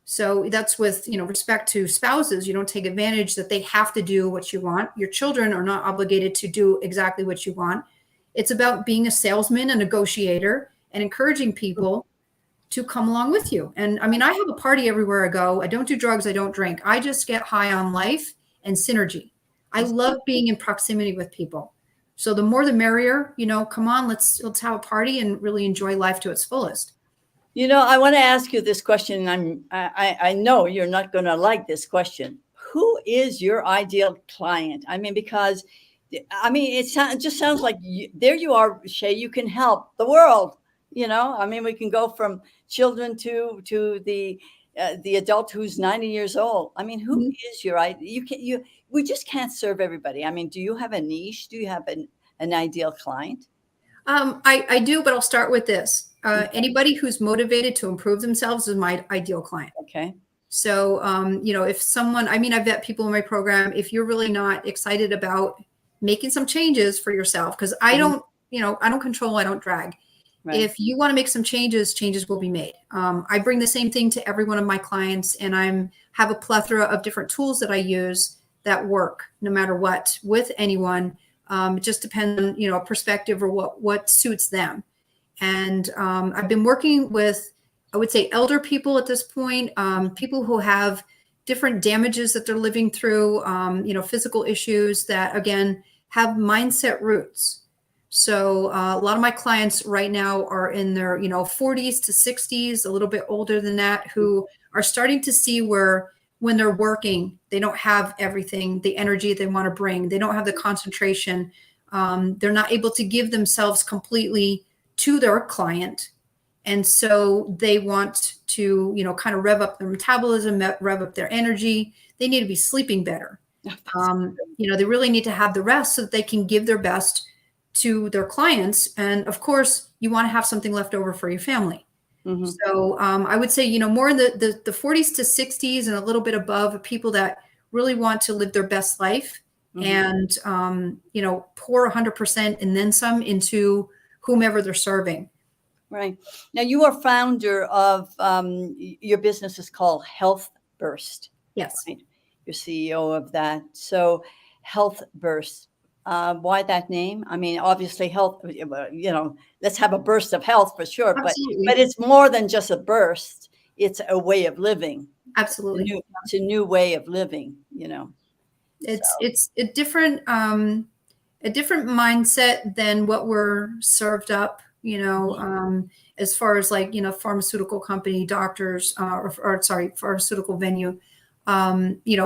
So that's with, respect to spouses. You don't take advantage that they have to do what you want. Your children are not obligated to do exactly what you want. It's about being a salesman, a negotiator, and encouraging people to come along with you. And I have a party everywhere I go. I don't do drugs. I don't drink. I just get high on life and synergy. I love being in proximity with people. So the more the merrier, come on, let's have a party and really enjoy life to its fullest. I want to ask you this question, and I know you're not going to like this question. Who is your ideal client? Because it just sounds like there you are, Shae. You can help the world. We can go from children to the adult who's 90 years old. Who is your ideal? We just can't serve everybody. Do you have a niche? Do you have an ideal client? I do, but I'll start with this. Anybody who's motivated to improve themselves is my ideal client. Okay. So, if someone, I vet people in my program, if you're really not excited about making some changes for yourself, because I don't control, I don't drag. Right. If you want to make some changes will be made. I bring the same thing to every one of my clients, and have a plethora of different tools that I use that work no matter what with anyone. It just depends on, a perspective or what suits them. And I've been working with, I would say, elder people at this point, people who have different damages that they're living through, physical issues that, again, have mindset roots. So a lot of my clients right now are in their, 40s to 60s, a little bit older than that, who are starting to see where when they're working, they don't have everything, the energy they want to bring. They don't have the concentration. They're not able to give themselves completely to their client. And so they want to, kind of rev up their metabolism, rev up their energy. They need to be sleeping better. They really need to have the rest so that they can give their best to their clients. And of course, you want to have something left over for your family. Mm-hmm. So I would say, more in the 40s to 60s and a little bit above are people that really want to live their best life. Mm-hmm. And, pour 100% and then some into whomever they're serving. Right. Now, you are founder of your business is called Health Burst, Yes. right? You're CEO of that. So, Health Burst. Why that name? I mean, obviously, health. Let's have a burst of health for sure. But Absolutely. it's more than just a burst. It's a way of living. Absolutely. It's a new way of living. So It's a different mindset than what we're served up, as far as like, pharmaceutical company, doctors, or sorry, pharmaceutical venue,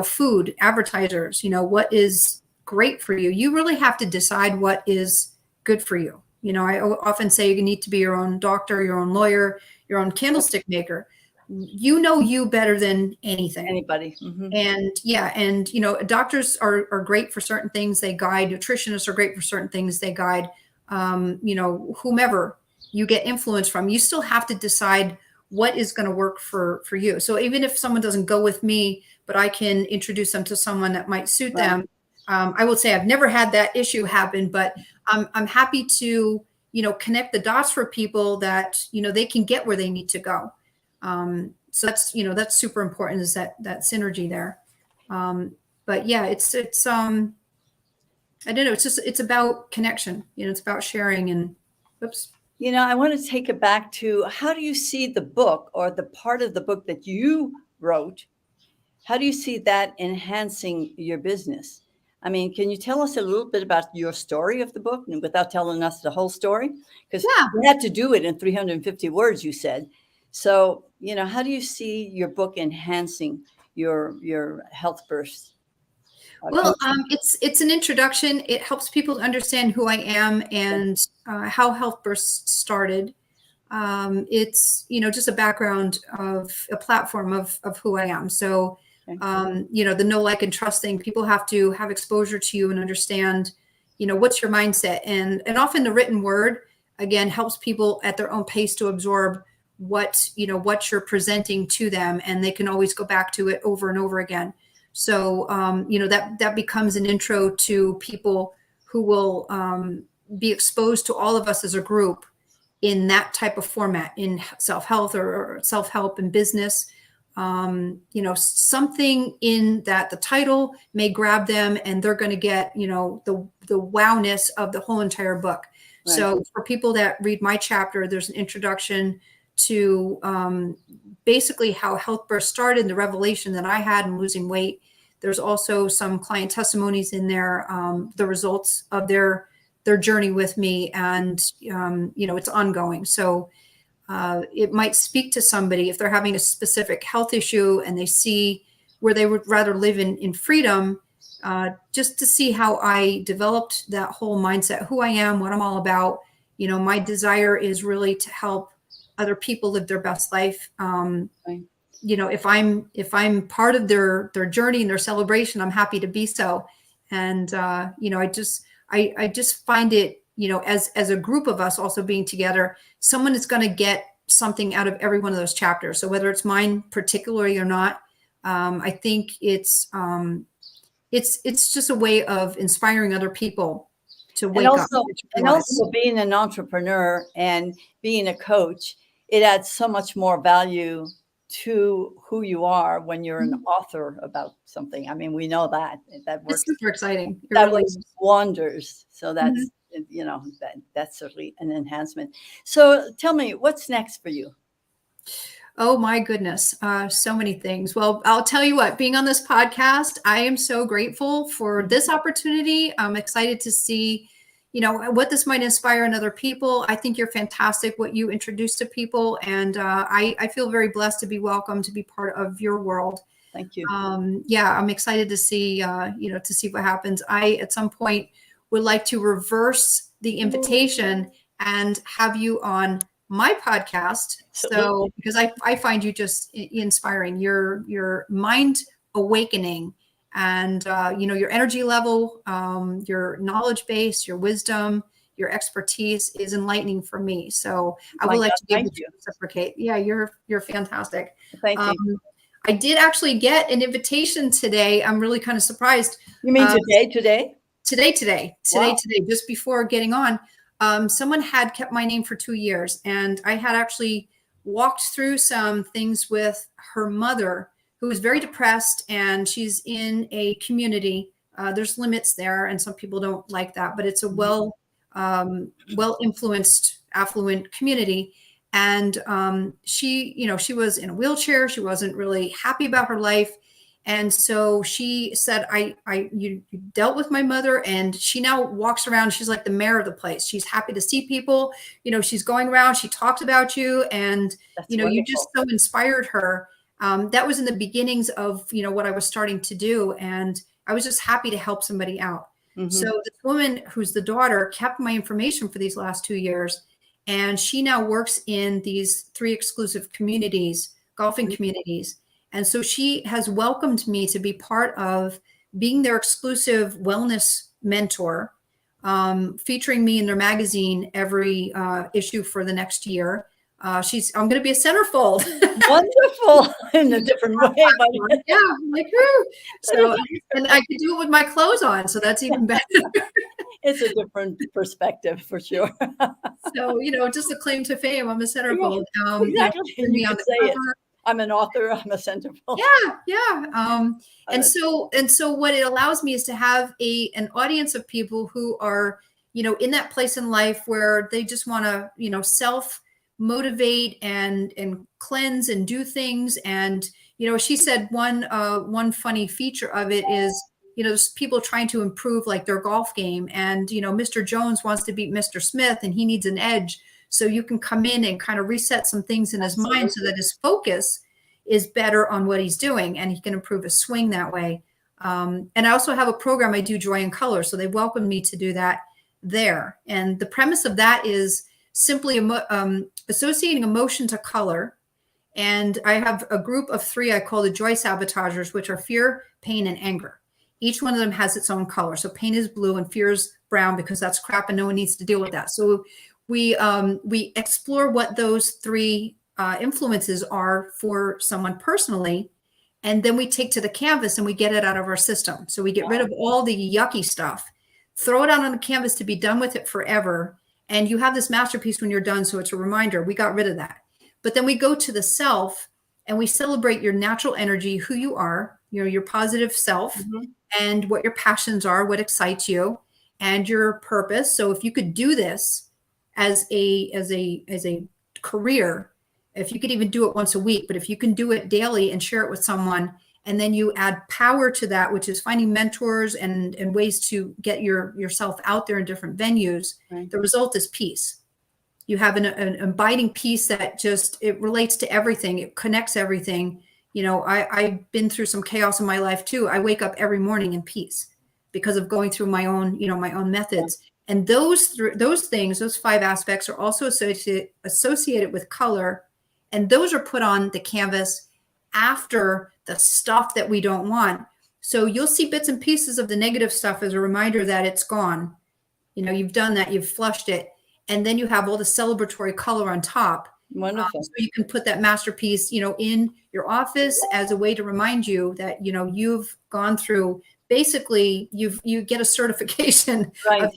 food, advertisers, what is great for you. You really have to decide what is good for you. I often say you need to be your own doctor, your own lawyer, your own candlestick maker. You know you better than anything. anybody. Mm-hmm. And yeah, and doctors are great for certain things. They guide. Nutritionists are great for certain things. They guide. Whomever you get influence from, you still have to decide what is going to work for you. So even if someone doesn't go with me, but I can introduce them to someone that might suit Right. them. I will say I've never had that issue happen, but I'm happy to connect the dots for people that they can get where they need to go. So that's super important, is that synergy there. But yeah, it's I don't know. It's about connection. It's about sharing and oops. I want to take it back to, how do you see the book, or the part of the book that you wrote? How do you see that enhancing your business? I mean, can you tell us a little bit about your story of the book, and without telling us the whole story? Because Yeah. you had to do it in 350 words, you said. So, how do you see your book enhancing your health burst? Well, it's an introduction. It helps people to understand who I am and how Health Burst started. It's just a background of a platform of who I am. So Okay. the know, like, and trust thing. People have to have exposure to you and understand what's your mindset, and often the written word again helps people at their own pace to absorb what you're presenting to them, and they can always go back to it over and over again. So that becomes an intro to people who will be exposed to all of us as a group in that type of format, in self-health or self-help and business. Something in that the title may grab them, and they're going to get the wowness of the whole entire book. Right. So for people that read my chapter, there's an introduction to basically how Health Burst started, the revelation that I had in losing weight. There's also some client testimonies in there, the results of their journey with me, and it's ongoing. So it might speak to somebody if they're having a specific health issue and they see where they would rather live in freedom, just to see how I developed that whole mindset, who I am, what I'm all about. My desire is really to help other people live their best life. Right. If I'm part of their journey and their celebration, I'm happy to be so. And I just find it, as a group of us also being together, someone is going to get something out of every one of those chapters. So whether it's mine particularly or not, I think it's just a way of inspiring other people to wake up. And also being an entrepreneur and being a coach, it adds so much more value to who you are when you're an author about something. I mean, we know that works. It's super exciting. It That really works is. wonders. So that's that's certainly an enhancement. So tell me, what's next for you? Oh my goodness. So many things. Well, I'll tell you what, being on this podcast, I am so grateful for this opportunity. I'm excited to see, what this might inspire in other people. I think you're fantastic, what you introduce to people. And I feel very blessed to be welcome to be part of your world. Thank you. Yeah, I'm excited to see, to see what happens. I, at some point, would like to reverse the invitation and have you on my podcast. So, because I find you just inspiring, your mind awakening, and your energy level, your knowledge base, your wisdom, your expertise is enlightening for me. So I would like to be able to reciprocate. Yeah, you're fantastic. Thank you. I did actually get an invitation today. I'm really kind of surprised. You mean today? Today, Wow. just before getting on. someone had kept my name for 2 years, and I had actually walked through some things with her mother, who was very depressed, and she's in a community. There's limits there, and some people don't like that, but it's a well influenced, affluent community. And she was in a wheelchair. She wasn't really happy about her life. And so she said, you dealt with my mother, and she now walks around. She's like the mayor of the place. She's happy to see people. She's going around. She talked about you, and That's you wonderful. just so inspired her. That was in the beginnings of what I was starting to do, and I was just happy to help somebody out. So this woman, who's the daughter, kept my information for these last 2 years, and she now works in these 3 exclusive communities, golfing communities. And so she has welcomed me to be part of being their exclusive wellness mentor, featuring me in their magazine every issue for the next year. I'm going to be a centerfold. Wonderful. In a different way. But yeah, like, woo. So, and I can do it with my clothes on, so that's even better. It's a different perspective for sure. So, just a claim to fame. I'm a centerfold. Exactly. You on can the say it. cover. I'm an author. I'm a centerfold. Yeah. And so what it allows me is to have an audience of people who are, in that place in life where they just want to, self motivate and cleanse and do things. And, she said one funny feature of it is, there's people trying to improve like their golf game, and, Mr. Jones wants to beat Mr. Smith and he needs an edge. So you can come in and kind of reset some things in his mind so that his focus is better on what he's doing, and he can improve his swing that way. And I also have a program I do, Joy in Color. So they welcomed me to do that there. And the premise of that is simply associating emotion to color. And I have a group of 3 I call the Joy Sabotagers, which are fear, pain, and anger. Each one of them has its own color. So pain is blue and fear is brown, because that's crap and no one needs to deal with that. So we explore what those 3 influences are for someone personally, and then we take to the canvas and we get it out of our system. So we get rid of all the yucky stuff, throw it out on the canvas to be done with it forever, and you have this masterpiece when you're done. So it's a reminder, we got rid of that. But then we go to the self and we celebrate your natural energy, who you are, your positive self, and what your passions are, what excites you, and your purpose. So if you could do this as a career, if you could even do it once a week, but if you can do it daily and share it with someone, and then you add power to that, which is finding mentors and ways to get yourself out there in different venues, the result is peace. You have an abiding peace that it relates to everything. It connects everything. I've been through some chaos in my life too. I wake up every morning in peace because of going through my own methods. And those things, those 5 aspects, are also associated with color. And those are put on the canvas after the stuff that we don't want. So you'll see bits and pieces of the negative stuff as a reminder that it's gone. You've done that, you've flushed it. And then you have all the celebratory color on top. Wonderful. So you can put that masterpiece, in your office as a way to remind you that, you've gone through, basically you get a certification. Right.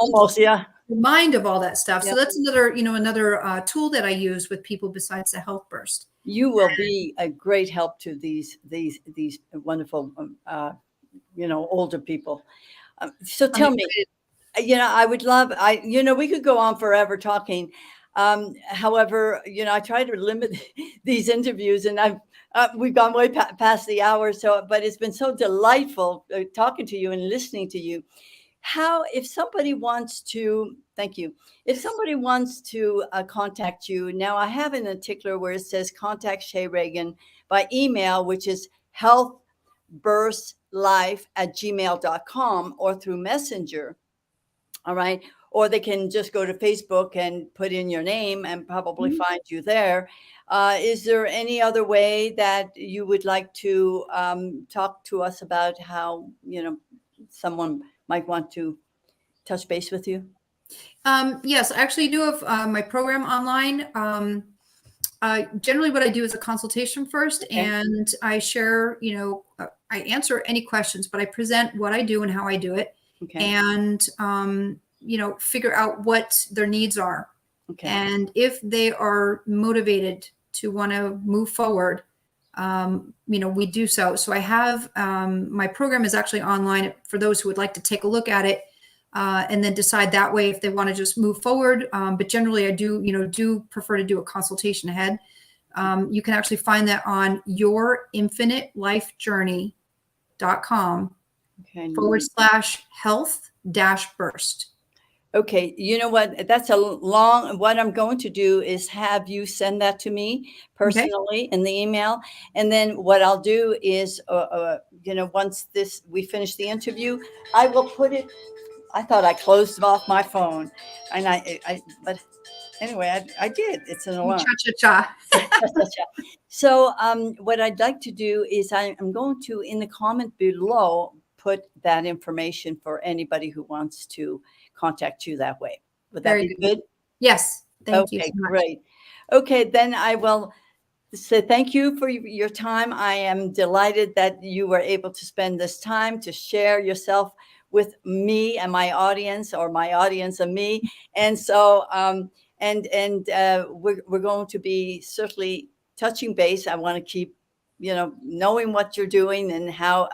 Almost, yeah. Mind of all that stuff. Yeah. So that's another tool that I use with people besides the health burst. You will be a great help to these wonderful, older people. So tell me, I would love, we could go on forever talking. However, I try to limit these interviews, and we've gone way past the hour. But it's been so delightful talking to you and listening to you. If somebody wants to, thank you. If somebody wants to contact you, now I have an article where it says contact Shae Regan by email, which is healthburstlife@gmail.com, or through Messenger. All right. Or they can just go to Facebook and put in your name and probably find you there. Is there any other way that you would like to talk to us about how, someone might want to touch base with you? Yes, I actually do have my program online. Generally what I do is a consultation first, and I share, I answer any questions, but I present what I do and how I do it. Okay. And figure out what their needs are. Okay. And if they are motivated to want to move forward, we do so. So I have, my program is actually online for those who would like to take a look at it, and then decide that way if they want to just move forward. But generally I do prefer to do a consultation ahead. You can actually find that on yourinfinitelifejourney.com Okay. /health-burst. Okay, you know what? That's a long. What I'm going to do is have you send that to me personally in the email, and then what I'll do is, once we finish the interview, I will put it. I thought I closed off my phone, and but anyway, I did. It's an alarm. Cha-cha-cha. So, what I'd like to do is I'm going to, in the comment below, put that information for anybody who wants to contact you that way. Would that Very be good? Yes. Thank you Okay, so much. great. Okay, then I will say thank you for your time. I am delighted that you were able to spend this time to share yourself with me and my audience, or my audience and me. And so, we're going to be certainly touching base. I want to keep, knowing what you're doing and how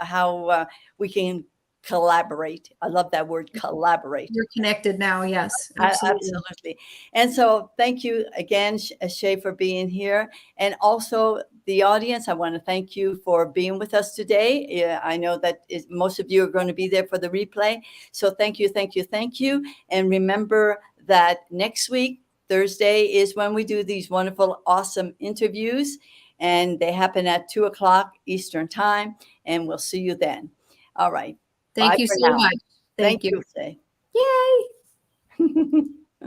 we can collaborate. I love that word, collaborate. You're connected now. Yes, absolutely. Absolutely. And so thank you again, Shae, for being here. And also the audience, I want to thank you for being with us today. Yeah, I know that most of you are going to be there for the replay. So thank you, thank you, thank you. And remember that next week, Thursday, is when we do these wonderful, awesome interviews. And they happen at 2:00 Eastern time. And we'll see you then. All right. Thank Bye you for so now. much. Thank Thank you. you, Shae. Yay.